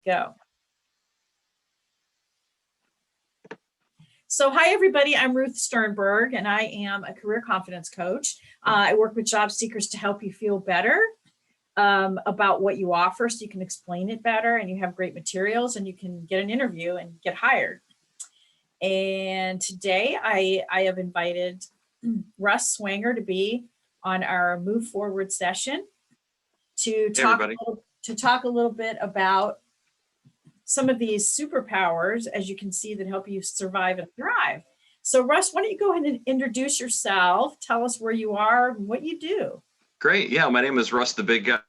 Go. So hi, everybody. I'm Ruth Sternberg, and I am a career confidence coach. I work with job seekers to help you feel better about what you offer so you can explain it better and you have great materials and you can get an interview and get hired. And today I have invited Russ Swanger to be on our Move Forward session to talk, a little bit about some of these superpowers, as you can see, that help you survive and thrive. So Russ, why don't you go ahead and introduce yourself, tell us where you are and what you do. Great. Yeah, my name is Russ the Big Guy.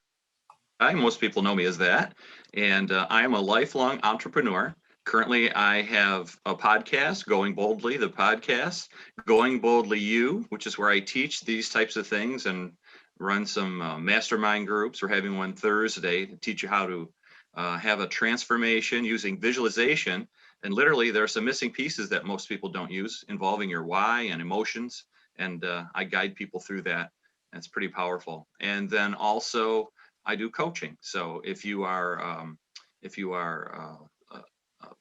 Most people know me as that. And I am a lifelong entrepreneur. Currently, I have a podcast, Going Boldly, the podcast, Going Boldly You, which is where I teach these types of things and run some mastermind groups. We're having one Thursday to teach you how to have a transformation using visualization. And literally, there are some missing pieces that most people don't use involving your why and emotions. And I guide people through that. It's pretty powerful. And then also, I do coaching. So if you are a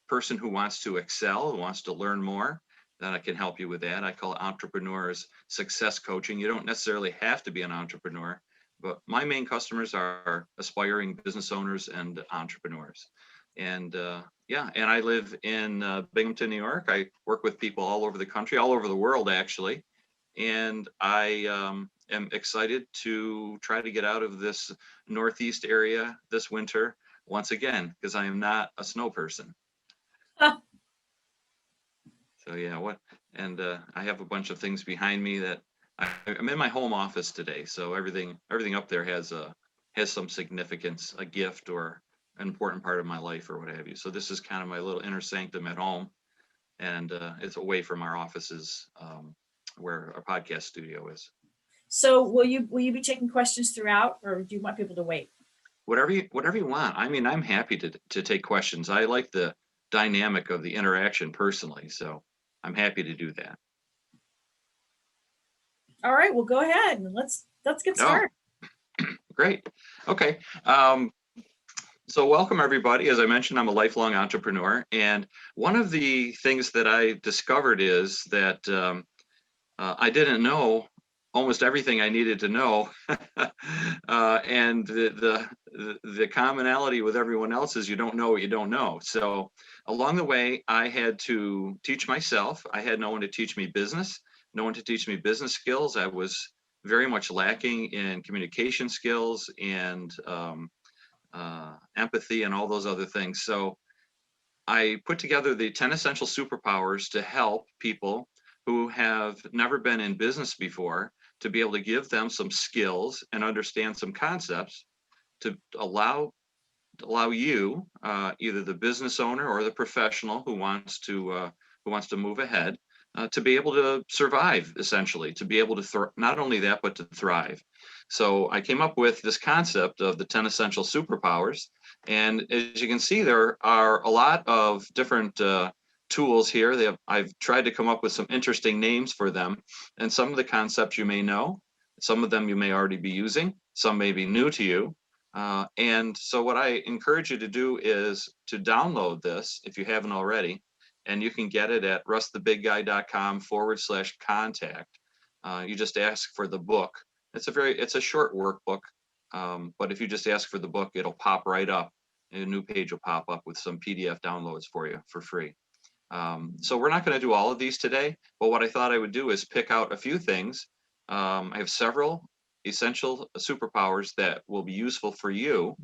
person who wants to excel, who wants to learn more, then I can help you with that. I call it entrepreneurs success coaching. You don't necessarily have to be an entrepreneur, but my main customers are aspiring business owners and entrepreneurs. And and I live in Binghamton, New York. I work with people all over the country, all over the world, actually. And I am excited to try to get out of this Northeast area this winter once again, because I am not a snow person. So yeah, I have a bunch of things behind me that I'm in my home office today. So everything up there has some significance, a gift or an important part of my life or what have you. So this is kind of my little inner sanctum at home, and it's away from our offices where our podcast studio is. So will you be taking questions throughout, or do you want people to wait? Whatever you want. I mean, I'm happy to take questions. I like the dynamic of the interaction personally, so I'm happy to do that. All right, well, go ahead and let's get started. Great. Okay. So welcome everybody. As I mentioned, I'm a lifelong entrepreneur, and one of the things that I discovered is that I didn't know almost everything I needed to know, and the commonality with everyone else is you don't know what you don't know. So along the way, I had to teach myself. I had no one to teach me business, no one to teach me business skills. I was very much lacking in communication skills and empathy and all those other things. So I put together the 10 Essential Superpowers to help people who have never been in business before, to be able to give them some skills and understand some concepts to allow you, either the business owner or the professional who wants to move ahead, to be able to survive, essentially, to be able to not only that, but to thrive. So I came up with this concept of the 10 Essential Superpowers. And as you can see, there are a lot of different tools here. I've tried to come up with some interesting names for them. And some of the concepts you may know, some of them you may already be using, some may be new to you. And so what I encourage you to do is to download this if you haven't already, and you can get it at russthebigguy.com/contact. You just ask for the book. It's a short workbook, but if you just ask for the book, it'll pop right up, and a new page will pop up with some PDF downloads for you for free. So we're not going to do all of these today, but what I thought I would do is pick out a few things. I have several essential superpowers that will be useful for you.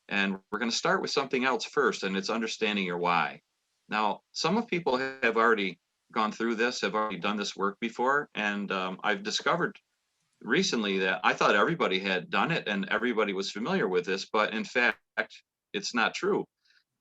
And we're going to start with something else first, and it's understanding your why. Now, some of people have already gone through this, have already done this work before, and I've discovered recently that I thought everybody had done it and everybody was familiar with this, but in fact, it's not true.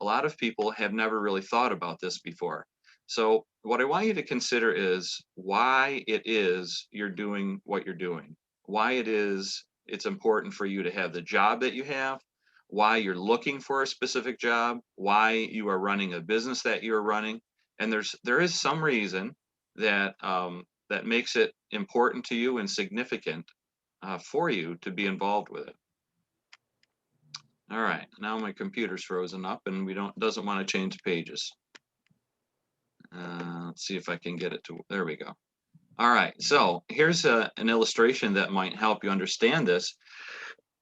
A lot of people have never really thought about this before. So what I want you to consider is why it is you're doing what you're doing, why it is it's important for you to have the job that you have, why you're looking for a specific job, why you are running a business that you're running. And there is some reason that that makes it important to you and significant for you to be involved with it. All right, now my computer's frozen up and doesn't want to change pages. Let's see if I can get it to, there we go. All right, so here's an illustration that might help you understand this.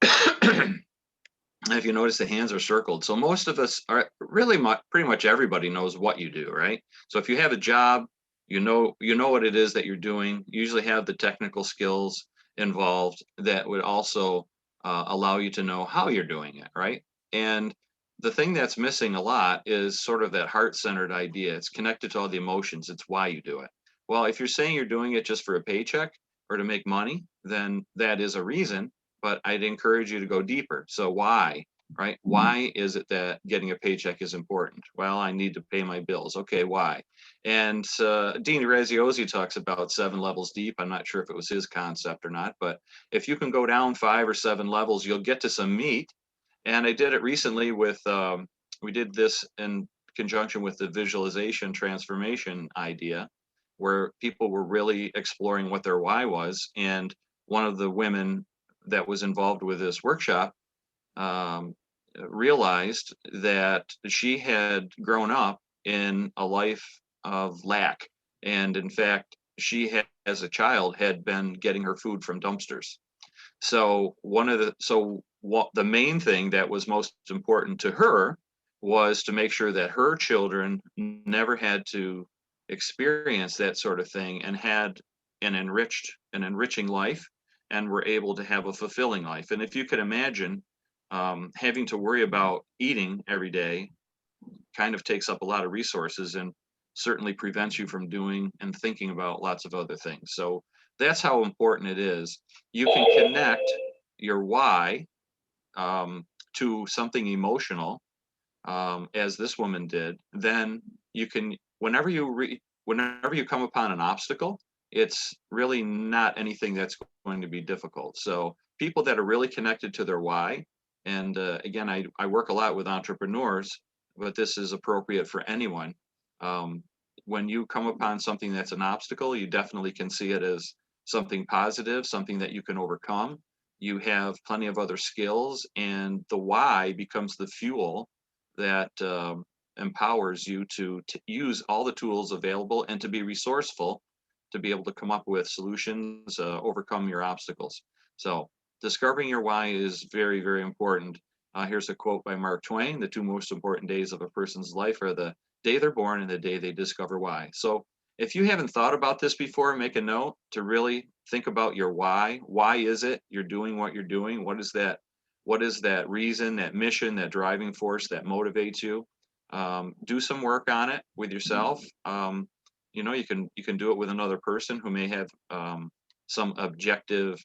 If you notice, the hands are circled. So most of us are really pretty much everybody knows what you do, right? So if you have a job, you know what it is that you're doing. You usually have the technical skills involved that would also allow you to know how you're doing it, right? And the thing that's missing a lot is sort of that heart-centered idea. It's connected to all the emotions. It's why you do it. Well, if you're saying you're doing it just for a paycheck or to make money, then that is a reason, but I'd encourage you to go deeper. So why, right? Why is it that getting a paycheck is important? Well, I need to pay my bills. Okay, why? And Dean Graziosi talks about 7 levels deep. I'm not sure if it was his concept or not, but if you can go down 5 or 7 levels, you'll get to some meat. And I did it recently with, we did this in conjunction with the visualization transformation idea, where people were really exploring what their why was. And one of the women that was involved with this workshop realized that she had grown up in a life of lack. And in fact, she had, as a child, had been getting her food from dumpsters. So what the main thing that was most important to her was to make sure that her children never had to experience that sort of thing and had an enriching life and were able to have a fulfilling life. And if you could imagine, having to worry about eating every day kind of takes up a lot of resources and certainly prevents you from doing and thinking about lots of other things. So that's how important it is. You can connect your why to something emotional, as this woman did. Then you can, whenever you come upon an obstacle, it's really not anything that's going to be difficult. So people that are really connected to their why, and again, I work a lot with entrepreneurs, but this is appropriate for anyone. Um, when you come upon something that's an obstacle, you definitely can see it as something positive, something that you can overcome. You have plenty of other skills, and the why becomes the fuel that empowers you to use all the tools available and to be resourceful, to be able to come up with solutions, overcome your obstacles. So discovering your why is very, very important. Here's a quote by Mark Twain: "The 2 most important days of a person's life are the day they're born and the day they discover why." So if you haven't thought about this before, make a note to really think about your why. Why is it you're doing what you're doing? What is that reason, that mission, that driving force that motivates you? Do some work on it with yourself. You can do it with another person who may have some objective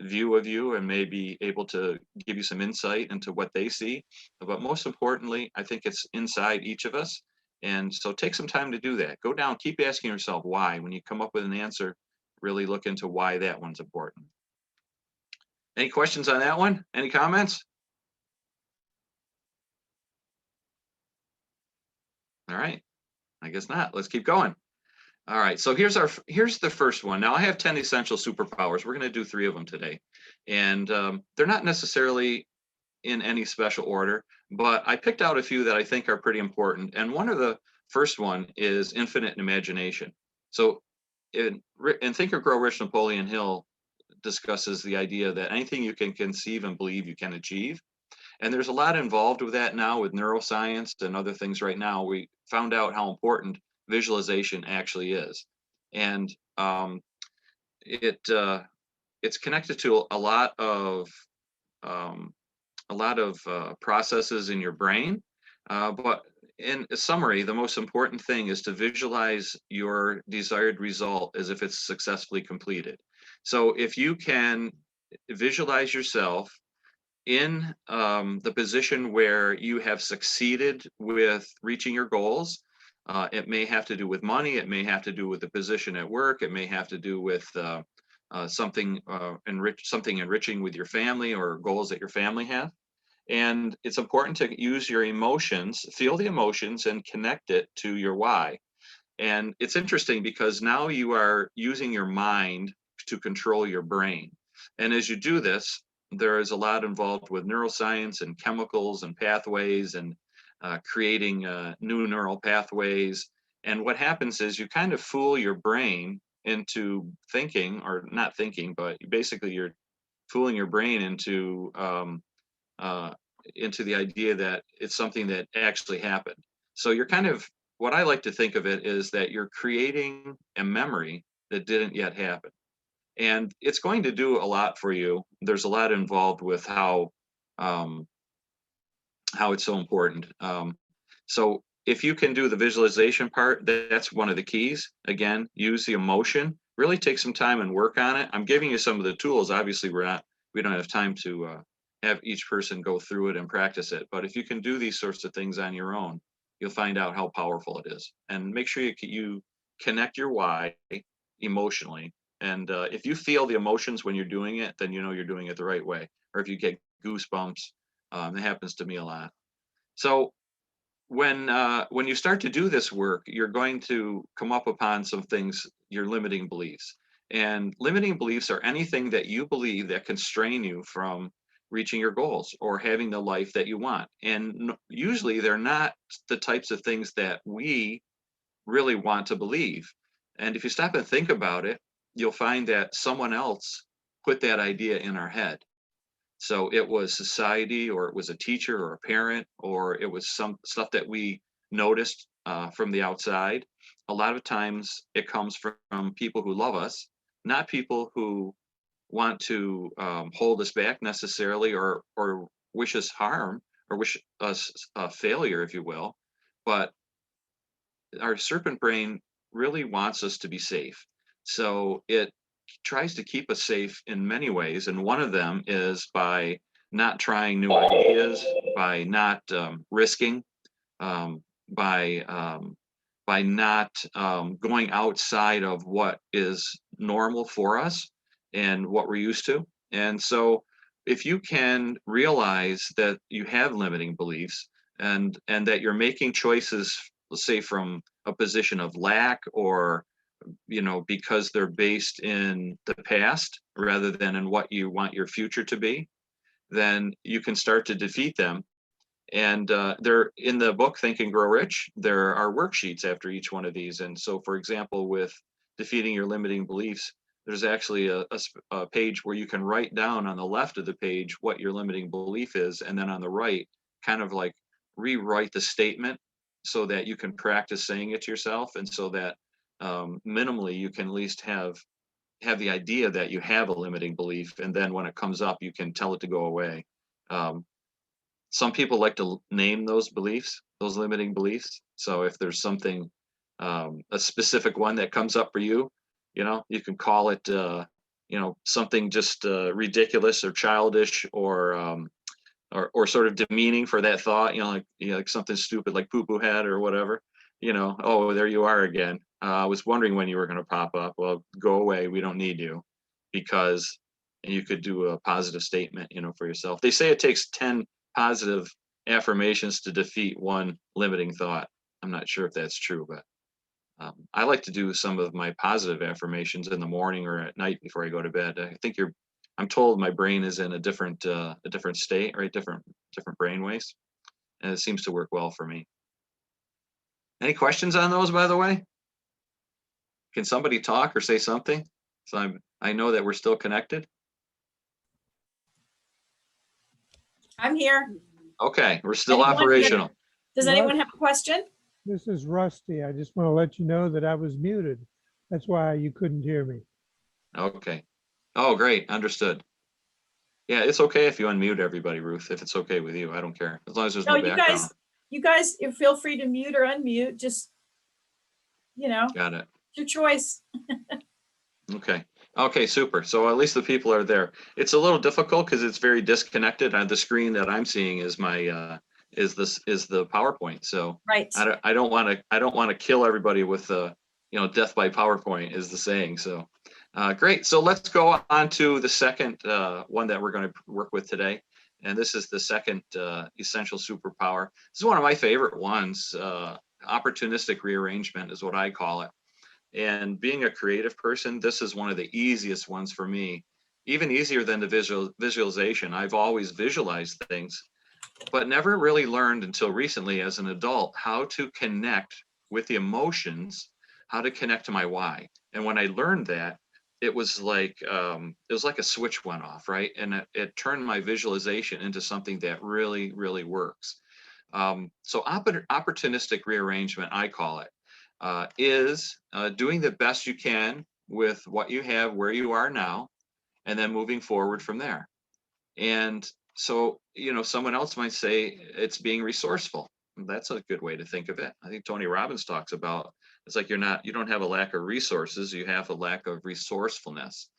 view of you and may be able to give you some insight into what they see. But most importantly, I think it's inside each of us. And so take some time to do that. Go down, keep asking yourself why. When you come up with an answer, really look into why that one's important. Any questions on that one? Any comments? All right, I guess not. Let's keep going. All right, so here's the first one. Now I have 10 essential superpowers. We're going to do 3 of them today, and they're not necessarily in any special order, but I picked out a few that I think are pretty important. And one of the first one is infinite imagination. So in Think or Grow Rich, Napoleon Hill discusses the idea that anything you can conceive and believe you can achieve. And there's a lot involved with that now with neuroscience and other things right now. We found out how important visualization actually is. And it it's connected to um, a lot of processes in your brain. But in summary, the most important thing is to visualize your desired result as if it's successfully completed. So if you can visualize yourself in the position where you have succeeded with reaching your goals, it may have to do with money, it may have to do with the position at work, it may have to do with something enriching with your family or goals that your family have. And it's important to use your emotions, feel the emotions, and connect it to your why. And it's interesting because now you are using your mind to control your brain. And as you do this, there is a lot involved with neuroscience and chemicals and pathways and creating new neural pathways. And what happens is you kind of fool your brain into thinking, or not thinking, but basically you're fooling your brain into the idea that it's something that actually happened. So you're kind of, what I like to think of it is that you're creating a memory that didn't yet happen. And it's going to do a lot for you. There's a lot involved with um, how it's so important. So if you can do the visualization part, that's one of the keys. Again, use the emotion. Really take some time and work on it. I'm giving you some of the tools. Obviously, we don't have time to have each person go through it and practice it. But if you can do these sorts of things on your own, you'll find out how powerful it is. And make sure you connect your why emotionally. And if you feel the emotions when you're doing it, then you know you're doing it the right way. Or if you get goosebumps, it happens to me a lot. So when you start to do this work, you're going to come up upon some things, your limiting beliefs. And limiting beliefs are anything that you believe that constrain you from reaching your goals or having the life that you want. And usually they're not the types of things that we really want to believe. And if you stop and think about it, you'll find that someone else put that idea in our head. So it was society, or it was a teacher or a parent, or it was some stuff that we noticed from the outside. A lot of times it comes from people who love us, not people who want to hold us back necessarily, or wish us harm, or wish us failure, if you will. But our serpent brain really wants us to be safe. So it tries to keep us safe in many ways. And one of them is by not trying new ideas, by not risking, um, by by not going outside of what is normal for us and what we're used to. And so if you can realize that you have limiting beliefs, and that you're making choices, let's say from a position of lack, or because they're based in the past rather than in what you want your future to be, then you can start to defeat them. And they're in the book Think and Grow Rich. There are worksheets after each one of these. And so, for example, with defeating your limiting beliefs, there's actually a page where you can write down on the left of the page what your limiting belief is, and then on the right, kind of like rewrite the statement so that you can practice saying it to yourself, and so that minimally you can at least have the idea that you have a limiting belief, and then when it comes up, you can tell it to go away. Um, some people like to name those beliefs, those limiting beliefs. So if there's something, a specific one that comes up for you, you can call it, something just ridiculous or childish, or sort of demeaning for that thought, like something stupid like poo poo head or whatever. Oh, there you are again. I was wondering when you were going to pop up. Well, go away. We don't need you, because you could do a positive statement, for yourself. They say it takes 10 positive affirmations to defeat one limiting thought. I'm not sure if that's true, but I like to do some of my positive affirmations in the morning or at night before I go to bed. I'm told my brain is in a different state, right? Different brain waves, and it seems to work well for me. Any questions on those, by the way? Can somebody talk or say something? So I know that we're still connected. I'm here. Okay, we're still operational. Does anyone have a question? This is Rusty. I just want to let you know that I was muted. That's why you couldn't hear me. Okay. Oh, great. Understood. Yeah, it's okay if you unmute everybody, Ruth, if it's okay with you. I don't care. As long as there's no background. You guys feel free to mute or unmute. Just, Got it. It's your choice. Okay. Okay, super. So at least the people are there. It's a little difficult because it's very disconnected. On the screen that I'm seeing is my is the PowerPoint. So right. I don't want to kill everybody with death by PowerPoint is the saying. So great. So let's go on to the second one that we're going to work with today. And this is the second essential superpower. This is one of my favorite ones. Opportunistic rearrangement is what I call it. And being a creative person, this is one of the easiest ones for me. even easier than the visualization. I've always visualized things, but never really learned until recently as an adult how to connect with the emotions, how to connect to my why. And when I learned that, it was like a switch went off, right? And it turned my visualization into something that really, really works. So opportunistic rearrangement, I call it, is doing the best you can with what you have, where you are now, and then moving forward from there. And so, someone else might say it's being resourceful. That's a good way to think of it. I think Tony Robbins talks about, it's like you don't have a lack of resources, you have a lack of resourcefulness.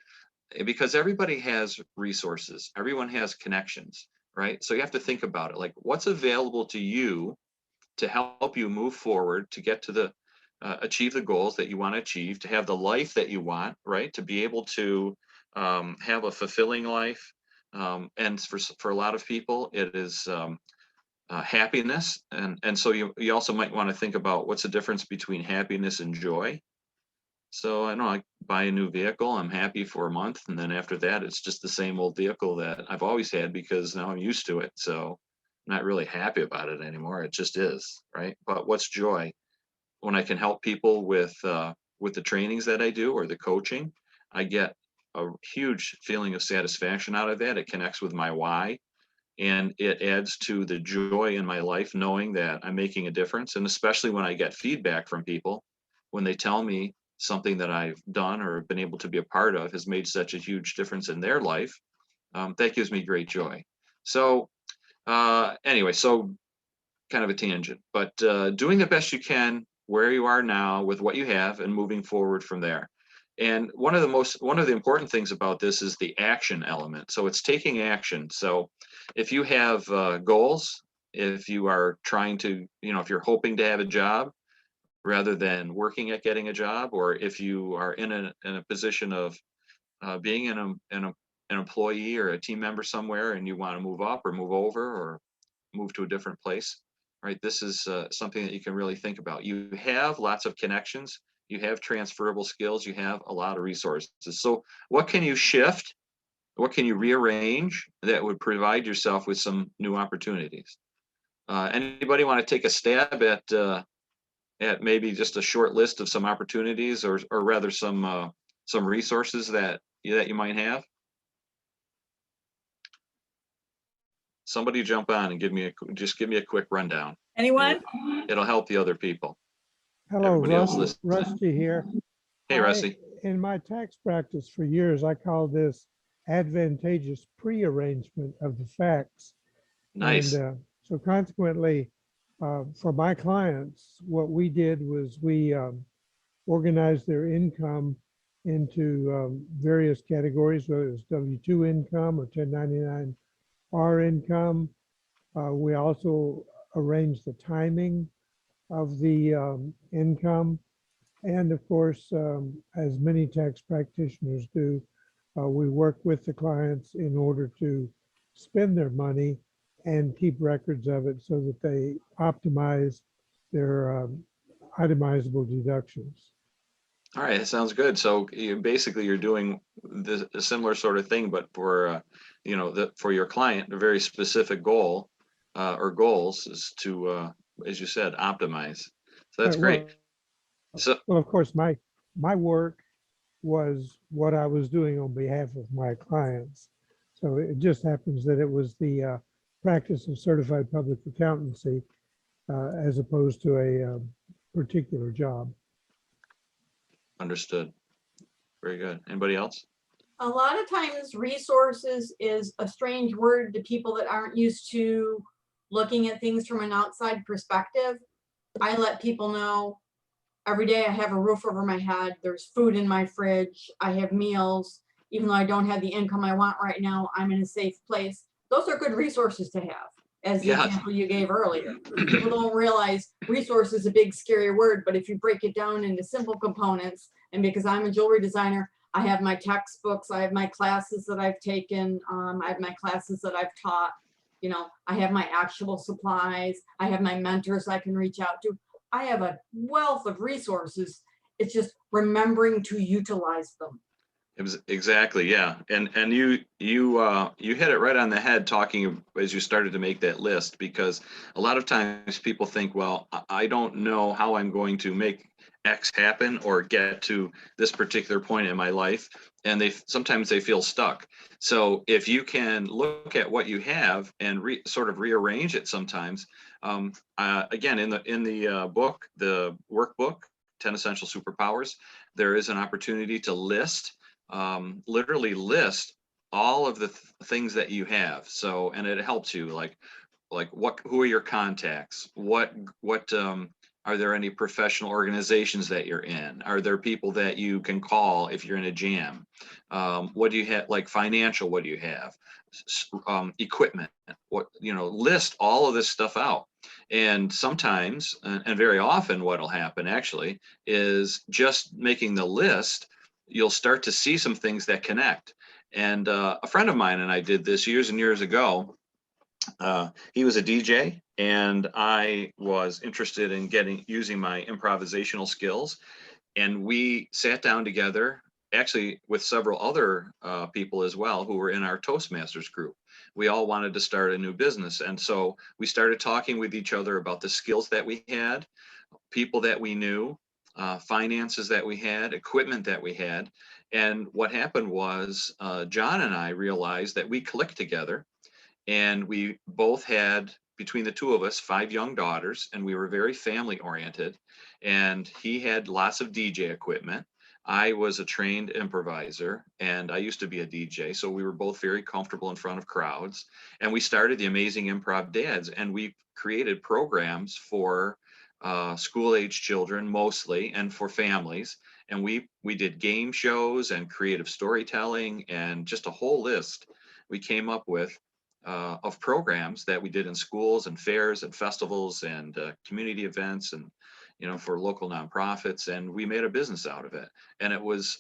Because everybody has resources, everyone has connections, right? So you have to think about it, like what's available to you to help you move forward, to get to the achieve the goals that you want to achieve, to have the life that you want, right? To be able to have a fulfilling life. And for a lot of people, it is happiness. And so you also might want to think about what's the difference between happiness and joy. So I know I buy a new vehicle, I'm happy for a month, and then after that, it's just the same old vehicle that I've always had because now I'm used to it. So I'm not really happy about it anymore. It just is, right? But what's joy? When I can help people with the trainings that I do or the coaching, I get a huge feeling of satisfaction out of that. It connects with my why, and it adds to the joy in my life knowing that I'm making a difference. And especially when I get feedback from people, when they tell me something that I've done or been able to be a part of has made such a huge difference in their life, that gives me great joy. So anyway, so kind of a tangent, but doing the best you can where you are now with what you have and moving forward from there. And one of the important things about this is the action element. So it's taking action. So if you have goals, if you are trying to, if you're hoping to have a job rather than working at getting a job, or if you are in a position of being an employee or a team member somewhere and you want to move up or move over or move to a different place, right? This is something that you can really think about. You have lots of connections, you have transferable skills, you have a lot of resources. So what can you shift? What can you rearrange that would provide yourself with some new opportunities? Anybody want to take a stab at maybe just a short list of some opportunities, or rather some resources that you might have? Somebody jump on and give me a quick rundown. Anyone? It'll help the other people. Hello, Everybody else Russ, listen. Rusty here. Hey, Rusty. In my tax practice for years, I call this advantageous prearrangement of the facts. Nice. And so consequently, for my clients, what we did was we organized their income into various categories, whether it was W-2 income or 1099-R income. We also arranged the timing of the income. And of course, as many tax practitioners do, we work with the clients in order to spend their money and keep records of it so that they optimize their itemizable deductions. All right, that sounds good. So you're doing a similar sort of thing, but for for your client, a very specific goal or goals is to, as you said, optimize. So that's great. Well, of course, my work was what I was doing on behalf of my clients. So it just happens that it was the practice of certified public accountancy as opposed to a particular job. Understood. Very good. Anybody else? A lot of times resources is a strange word to people that aren't used to looking at things from an outside perspective. I let people know every day I have a roof over my head. There's food in my fridge. I have meals. Even though I don't have the income I want right now, I'm in a safe place. Those are good resources to have, as the example you gave earlier. People don't realize resource is a big, scary word, but if you break it down into simple components, and because I'm a jewelry designer, I have my textbooks, I have my classes that I've taken, I have my classes that I've taught, I have my actual supplies, I have my mentors I can reach out to. I have a wealth of resources. It's just remembering to utilize them. Exactly, yeah. And you hit it right on the head talking as you started to make that list, because a lot of times people think, well, I don't know how I'm going to make X happen or get to this particular point in my life, and sometimes they feel stuck. So if you can look at what you have and sort of rearrange it sometimes, again, in the book, the workbook, 10 Essential Superpowers, there is an opportunity to literally list all of the things that you have. So, and it helps you like who are your contacts? What are there any professional organizations that you're in? Are there people that you can call if you're in a jam? What do you have, like financial, what do you have? Equipment, list all of this stuff out. And sometimes, and very often what'll happen actually is just making the list, you'll start to see some things that connect. And a friend of mine and I did this years and years ago. He was a DJ, and I was interested in using my improvisational skills. And we sat down together, actually with several other people as well who were in our Toastmasters group. We all wanted to start a new business. And so we started talking with each other about the skills that we had, people that we knew, finances that we had, equipment that we had. And what happened was John and I realized that we clicked together, and we both had, between the two of us, 5 young daughters, and we were very family oriented. And he had lots of DJ equipment. I was a trained improviser, and I used to be a DJ. So we were both very comfortable in front of crowds. And we started the Amazing Improv Dads, and we created programs for school age children mostly, and for families. And we did game shows and creative storytelling and just a whole list we came up with of programs that we did in schools and fairs and festivals and community events, and for local nonprofits. And we made a business out of it. And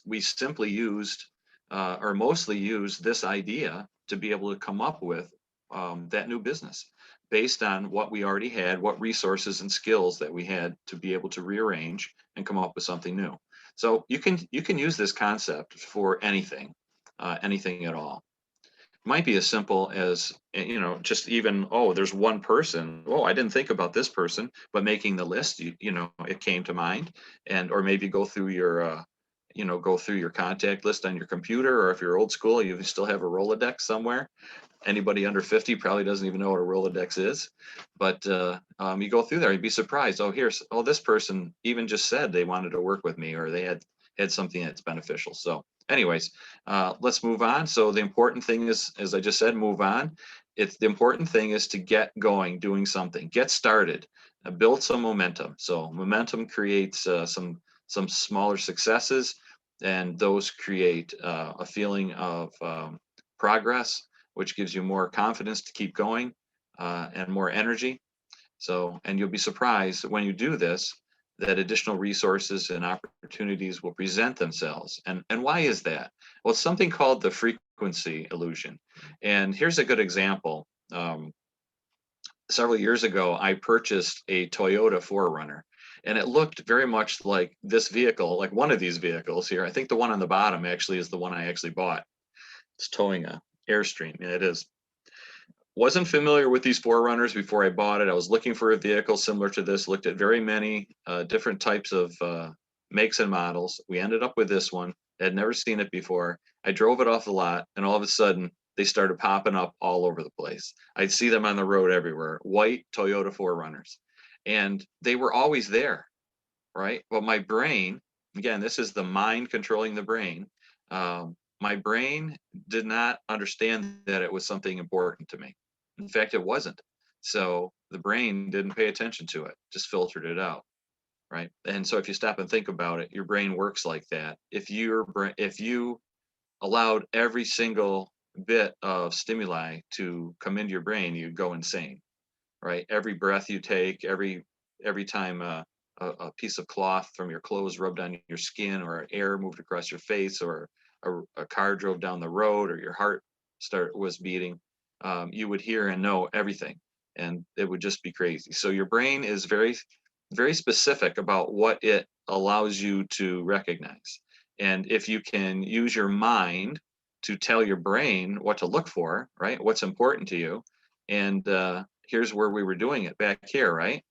we simply used or mostly used this idea to be able to come up with that new business based on what we already had, what resources and skills that we had to be able to rearrange and come up with something new. So you can use this concept for anything, anything at all. Might be as simple as, just even, oh, there's one person. Oh, I didn't think about this person, but making the list, it came to mind. And, or maybe go through your, go through your contact list on your computer, or if you're old school, you still have a Rolodex somewhere. Anybody under 50 probably doesn't even know what a Rolodex is, but you go through there, you'd be surprised. Oh, this person even just said they wanted to work with me, or they had something that's beneficial. So anyways, let's move on. So the important thing is, as I just said, move on. The important thing is to get going, doing something, get started, build some momentum. So momentum creates some smaller successes, and those create a feeling of progress, which gives you more confidence to keep going and more energy. So, and you'll be surprised when you do this, that additional resources and opportunities will present themselves. And why is that? Well, it's something called the frequency illusion. And here's a good example. Several years ago, I purchased a Toyota 4Runner, and it looked very much like this vehicle, like one of these vehicles here. I think the one on the bottom actually is the one I actually bought. It's towing a Airstream. Yeah, it is. Wasn't familiar with these 4Runners before I bought it. I was looking for a vehicle similar to this, looked at very many different types of makes and models. We ended up with this one. I had never seen it before. I drove it off the lot, and all of a sudden, they started popping up all over the place. I'd see them on the road everywhere, white Toyota 4Runners. And they were always there, right? But my brain, again, this is the mind controlling the brain. My brain did not understand that it was something important to me. In fact, it wasn't. So the brain didn't pay attention to it, just filtered it out, right? And so if you stop and think about it, your brain works like that. If you allowed every single bit of stimuli to come into your brain, you'd go insane, right? Every breath you take, every time a piece of cloth from your clothes rubbed on your skin, or air moved across your face, or a car drove down the road, or your heart was beating, you would hear and know everything, and it would just be crazy. So your brain is very, very specific about what it allows you to recognize. And if you can use your mind to tell your brain what to look for, right? What's important to you. And here's where we were doing it back here, right?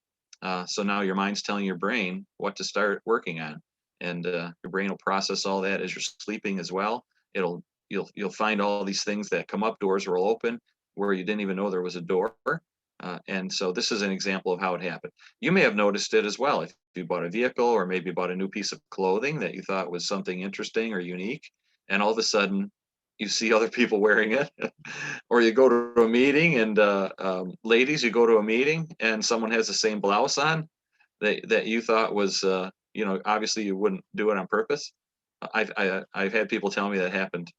So now your mind's telling your brain what to start working on. And your brain will process all that as you're sleeping as well. You'll find all these things that come up, doors will open where you didn't even know there was a door. And so this is an example of how it happened. You may have noticed it as well if you bought a vehicle or maybe bought a new piece of clothing that you thought was something interesting or unique, and all of a sudden you see other people wearing it. Or you go to a meeting and ladies, you go to a meeting and someone has the same blouse on that you thought was, obviously you wouldn't do it on purpose. I've had people tell me that happened.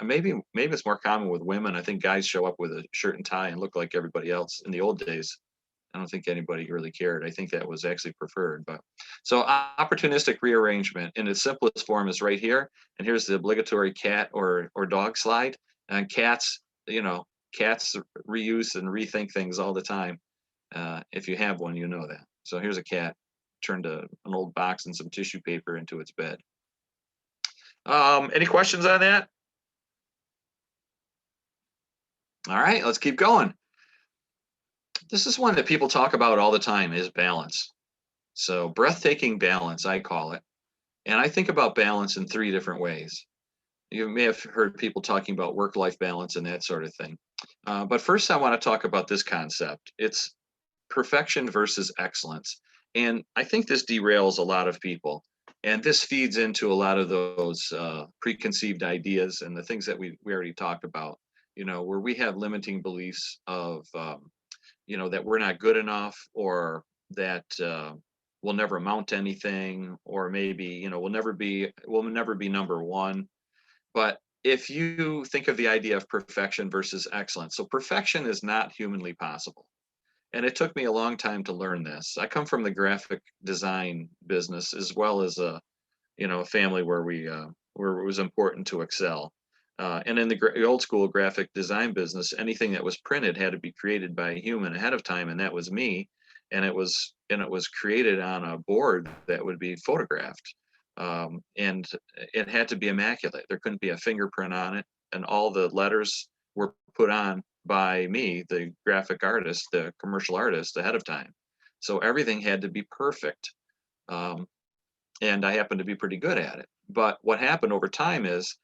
Maybe it's more common with women. I think guys show up with a shirt and tie and look like everybody else. In the old days, I don't think anybody really cared. I think that was actually preferred. But so opportunistic rearrangement in its simplest form is right here. And here's the obligatory cat or dog slide. And cats reuse and rethink things all the time. If you have one, you know that. So here's a cat turned an old box and some tissue paper into its bed. Any questions on that? All right, let's keep going. This is one that people talk about all the time, is balance. So breathtaking balance, I call it. And I think about balance in 3 different ways. You may have heard people talking about work-life balance and that sort of thing. But first I want to talk about this concept. It's perfection versus excellence. And I think this derails a lot of people. And this feeds into a lot of those preconceived ideas and the things that we already talked about, where we have limiting beliefs of, that we're not good enough, or that we'll never amount to anything, or maybe, we'll never be number one. But if you think of the idea of perfection versus excellence, so perfection is not humanly possible. And it took me a long time to learn this. I come from the graphic design business, as well as a family where where it was important to excel. And in the old school graphic design business, anything that was printed had to be created by a human ahead of time, and that was me. And it was created on a board that would be photographed, and it had to be immaculate. There couldn't be a fingerprint on it, and all the letters were put on by me, the graphic artist, the commercial artist, ahead of time. So everything had to be perfect. And I happen to be pretty good at it. But what happened over time is,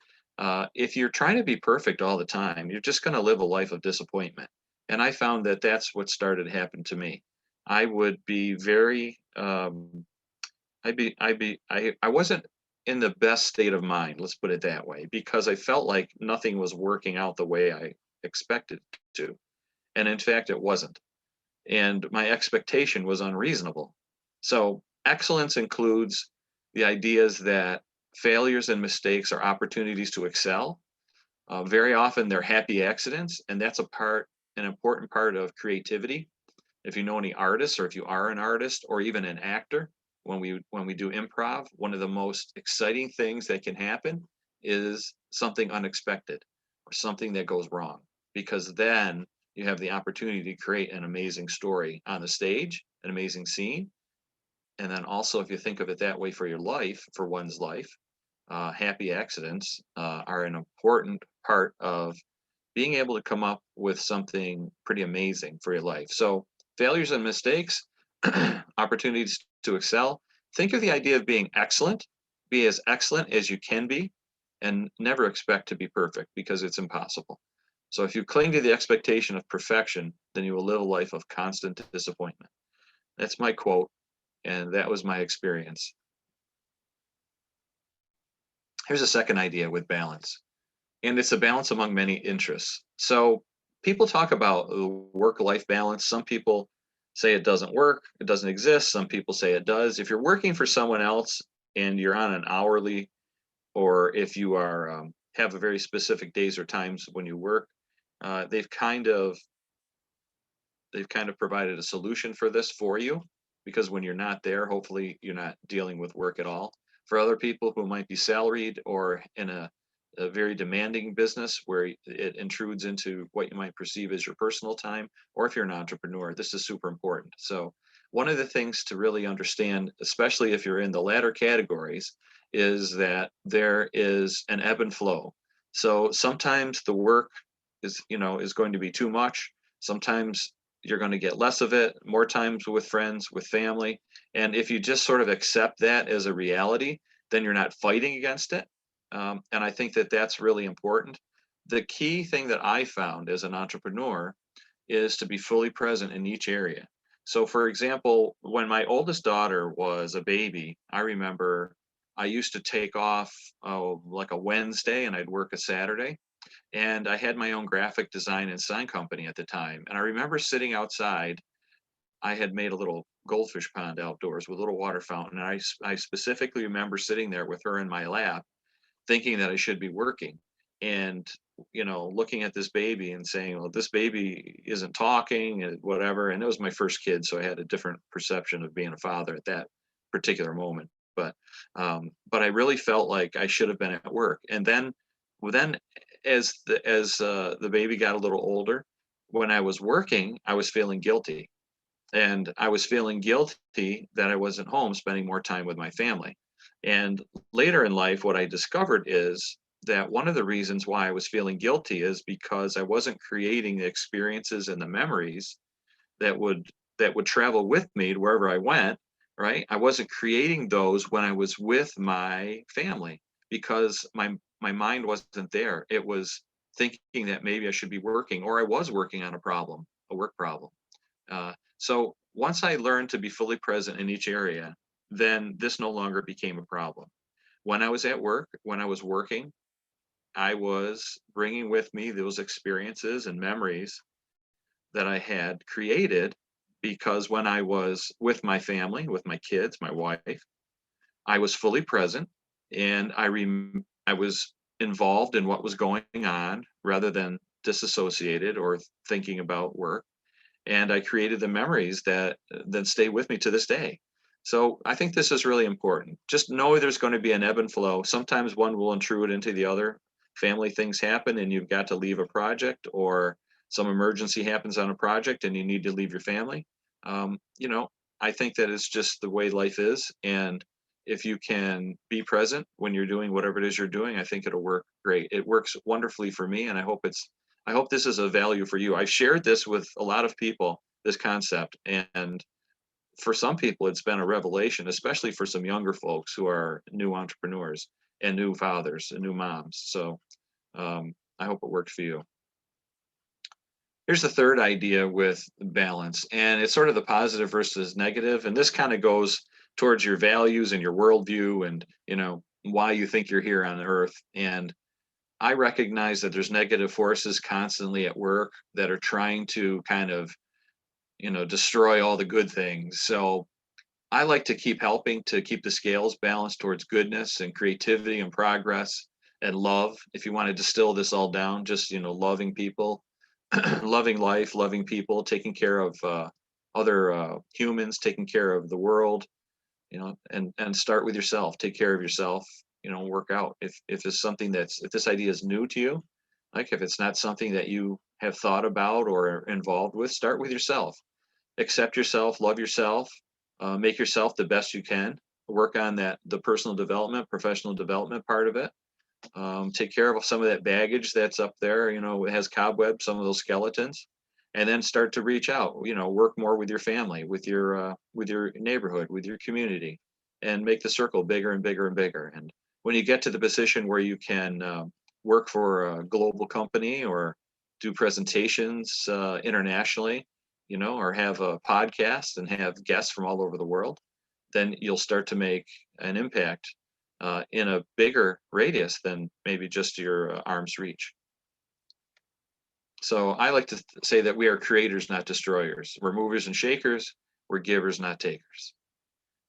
if you're trying to be perfect all the time, you're just going to live a life of disappointment. And I found that that's what started to happen to me. I would be very, I wasn't in the best state of mind, let's put it that way, because I felt like nothing was working out the way I expected it to. And in fact, it wasn't. And my expectation was unreasonable. So excellence includes the ideas that failures and mistakes are opportunities to excel. Very often they're happy accidents, and that's an important part of creativity. If you know any artists, or if you are an artist or even an actor, when we do improv, one of the most exciting things that can happen is something unexpected or something that goes wrong, because then you have the opportunity to create an amazing story on the stage, an amazing scene. And then also, if you think of it that way for your life, for one's life, happy accidents are an important part of being able to come up with something pretty amazing for your life. So failures and mistakes, opportunities to excel. Think of the idea of being excellent. Be as excellent as you can be, and never expect to be perfect, because it's impossible. So if you cling to the expectation of perfection, then you will live a life of constant disappointment. That's my quote, and that was my experience. Here's a second idea with balance, and it's a balance among many interests. So people talk about work-life balance. Some people say it doesn't work, it doesn't exist. Some people say it does. If you're working for someone else and you're on an hourly, or if you are have a very specific days or times when you work, they've kind of provided a solution for this for you, because when you're not there, hopefully you're not dealing with work at all. For other people who might be salaried or in a very demanding business where it intrudes into what you might perceive as your personal time, or if you're an entrepreneur, this is super important. So one of the things to really understand, especially if you're in the latter categories, is that there is an ebb and flow. So sometimes the work is going to be too much. Sometimes you're going to get less of it, more times with friends, with family. And if you just sort of accept that as a reality, then you're not fighting against it. And I think that that's really important. The key thing that I found as an entrepreneur is to be fully present in each area. So, for example, when my oldest daughter was a baby, I remember I used to take off like a Wednesday and I'd work a Saturday. And I had my own graphic design and sign company at the time. And I remember sitting outside. I had made a little goldfish pond outdoors with a little water fountain. And I specifically remember sitting there with her in my lap, thinking that I should be working. And looking at this baby and saying, well, this baby isn't talking and whatever. And it was my first kid, so I had a different perception of being a father at that particular moment. But I really felt like I should have been at work. And then as the baby got a little older, when I was working, I was feeling guilty. And I was feeling guilty that I wasn't home spending more time with my family. And later in life, what I discovered is that one of the reasons why I was feeling guilty is because I wasn't creating the experiences and the memories that would travel with me to wherever I went, right? I wasn't creating those when I was with my family because my mind wasn't there. It was thinking that maybe I should be working, or I was working on a work problem. So once I learned to be fully present in each area, then this no longer became a problem. When I was at work, when I was working, I was bringing with me those experiences and memories that I had created because when I was with my family, with my kids, my wife, I was fully present and I was involved in what was going on rather than disassociated or thinking about work. And I created the memories that stay with me to this day. So I think this is really important. Just know there's going to be an ebb and flow. Sometimes one will intrude into the other. Family things happen and you've got to leave a project, or some emergency happens on a project and you need to leave your family. I think that it's just the way life is. And if you can be present when you're doing whatever it is you're doing, I think it'll work great. It works wonderfully for me, and I hope this is a value for you. I've shared this with a lot of people, this concept, and for some people, it's been a revelation, especially for some younger folks who are new entrepreneurs and new fathers and new moms. So I hope it worked for you. Here's the third idea with balance, and it's sort of the positive versus negative. And this kind of goes towards your values and your worldview and, why you think you're here on earth. And I recognize that there's negative forces constantly at work that are trying to kind of, destroy all the good things. So I like to keep helping to keep the scales balanced towards goodness and creativity and progress and love. If you want to distill this all down, just, loving people, loving life, loving people, taking care of other humans, taking care of the world, and start with yourself. Take care of yourself, work out. If it's something if this idea is new to you, like if it's not something that you have thought about or are involved with, start with yourself. Accept yourself, love yourself, make yourself the best you can. Work on the personal development, professional development part of it. Take care of some of that baggage that's up there, it has cobwebs, some of those skeletons, and then start to reach out, work more with your family, with your neighborhood, with your community, and make the circle bigger and bigger and bigger. And when you get to the position where you can work for a global company or do presentations internationally, or have a podcast and have guests from all over the world, then you'll start to make an impact in a bigger radius than maybe just your arm's reach. So I like to say that we are creators, not destroyers. We're movers and shakers. We're givers, not takers.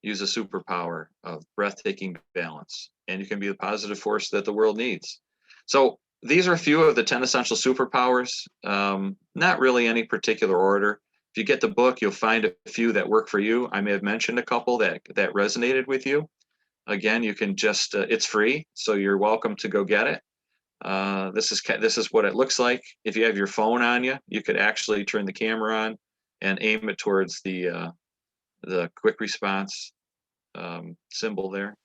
Use a superpower of breathtaking balance, and you can be the positive force that the world needs. So these are a few of the 10 essential superpowers, not really any particular order. If you get the book, you'll find a few that work for you. I may have mentioned a couple that resonated with you. Again, you can just, it's free, so you're welcome to go get it. This is what it looks like. If you have your phone on you, you could actually turn the camera on and aim it towards the the quick response symbol there.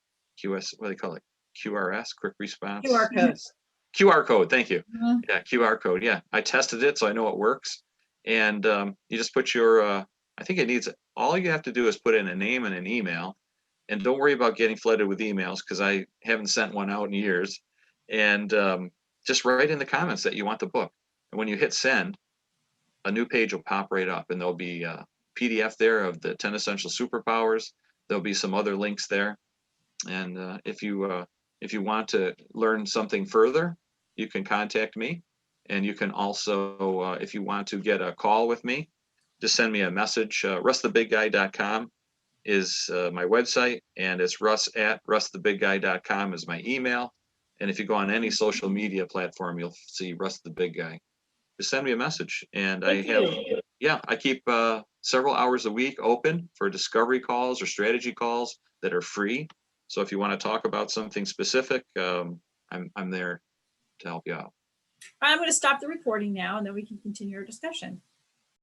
QS, what do they call it? QRS, quick response. QR codes. QR code, thank you. Mhm. Yeah, QR code. Yeah, I tested it, so I know it works. And you just put your, I think it needs, all you have to do is put in a name and an email. And don't worry about getting flooded with emails because I haven't sent one out in years. And just write in the comments that you want the book. And when you hit send, a new page will pop right up, and there'll be a PDF there of the 10 Essential Superpowers. There'll be some other links there. And if you want to learn something further, you can contact me. And you can also, if you want to get a call with me, just send me a message. RussTheBigGuy.com is my website, and it's Russ@RussTheBigGuy.com is my email. And if you go on any social media platform, you'll see Russ the Big Guy. Just send me a message, and Thank you. I keep several hours a week open for discovery calls or strategy calls that are free. So if you want to talk about something specific, I'm there to help you out. I'm going to stop the recording now, and then we can continue our discussion.